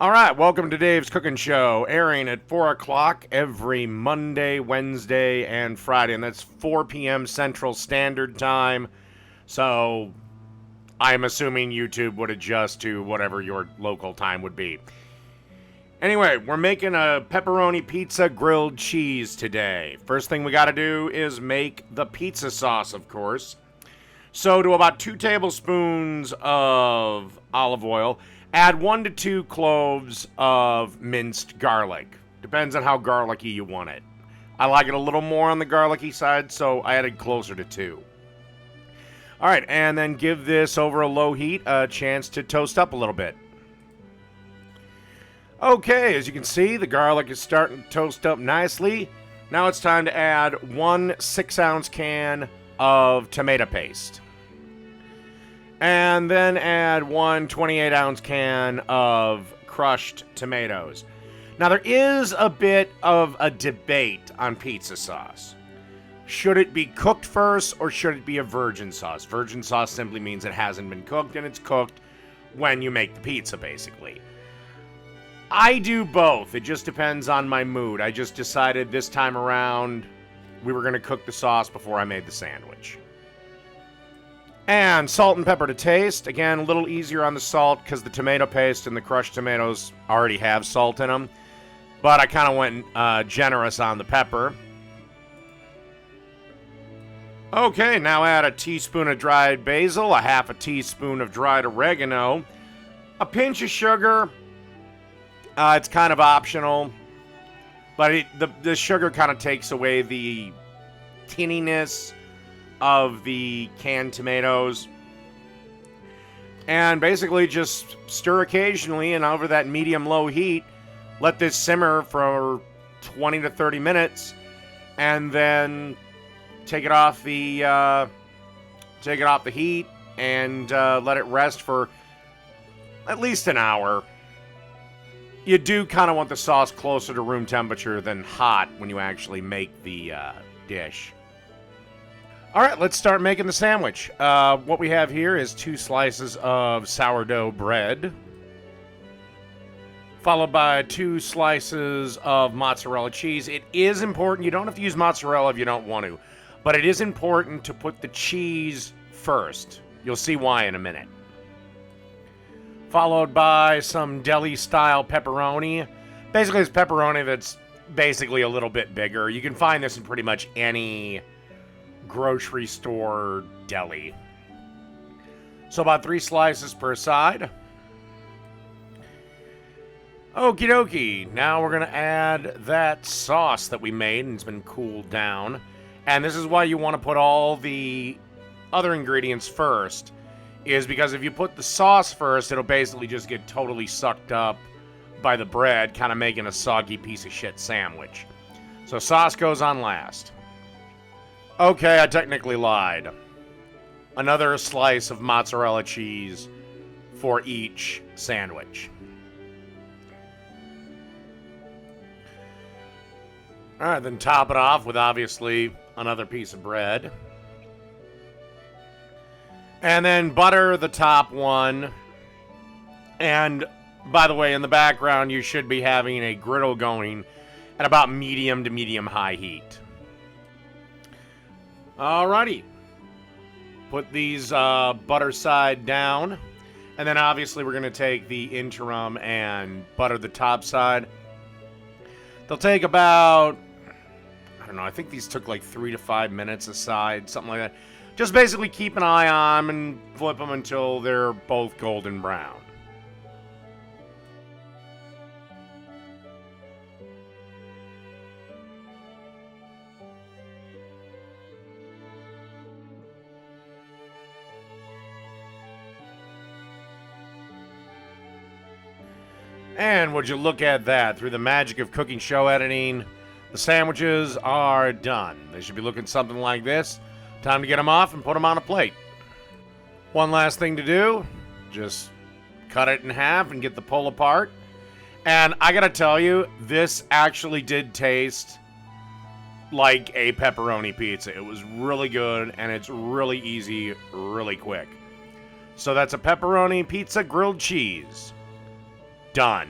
All right, welcome to Dave's Cooking Show, airing at 4 o'clock every Monday, Wednesday, and Friday, and that's 4 p.m. Central Standard Time. So I'm assuming YouTube would adjust to whatever your local time would be. Anyway, we're making a pepperoni pizza grilled cheese today. First thing we got to do is make the pizza sauce, of course. So to about 2 tablespoons of olive oil, add 1 to 2 cloves of minced garlic. Depends on how garlicky you want it. I like it a little more on the garlicky side, so I added closer to 2. All right, and then give this over a low heat a chance to toast up a little bit. Okay, as you can see, the garlic is starting to toast up nicely. Now it's time to add 1 6-ounce can of tomato paste. And then add 1 28-ounce can of crushed tomatoes. Now there is a bit of a debate on pizza sauce. Should it be cooked first or should it be a virgin sauce? Virgin sauce simply means it hasn't been cooked and it's cooked when you make the pizza, basically. I do both. It just depends on my mood. I just decided this time around we were going to cook the sauce before I made the sandwich. And salt and pepper to taste. Again, a little easier on the salt because the tomato paste and the crushed tomatoes already have salt in them. But I kind of went generous on the pepper. Okay, now add a teaspoon of dried basil, a half a teaspoon of dried oregano, a pinch of sugar. It's kind of optional, but the sugar kind of takes away the tinniness of the canned tomatoes. And basically just stir occasionally, and over that medium-low heat, let this simmer for 20 to 30 minutes, and then take it off the heat and let it rest for at least an hour. You do kind of want the sauce closer to room temperature than hot when you actually make the dish. All right, let's start making the sandwich. What we have here is 2 slices of sourdough bread, followed by 2 slices of mozzarella cheese. It is important. You don't have to use mozzarella if you don't want to, but it is important to put the cheese first. You'll see why in a minute. Followed by some deli-style pepperoni. Basically, it's pepperoni that's basically a little bit bigger. You can find this in pretty much any grocery store deli. So about 3 slices per side. Okie dokie. Now we're going to add that sauce that we made and it's been cooled down. And this is why you want to put all the other ingredients first. Is because if you put the sauce first, it'll basically just get totally sucked up by the bread, kind of making a soggy piece of shit sandwich. So sauce goes on last. Okay, I technically lied. Another slice of mozzarella cheese for each sandwich. Alright, then top it off with obviously another piece of bread. And then butter the top one. And by the way, in the background, you should be having a griddle going at about medium to medium-high heat. Alrighty. Put these butter side down. And then obviously we're going to take the interim and butter the top side. They'll take about, I don't know, I think these took like 3 to 5 minutes a side, something like that. Just basically keep an eye on them and flip them until they're both golden brown. And would you look at that, through the magic of cooking show editing, the sandwiches are done. They should be looking something like this. Time to get them off and put them on a plate. One last thing to do, just cut it in half and get the pull apart. And I gotta tell you, this actually did taste like a pepperoni pizza. It was really good, and it's really easy, really quick. So that's a pepperoni pizza grilled cheese. Done.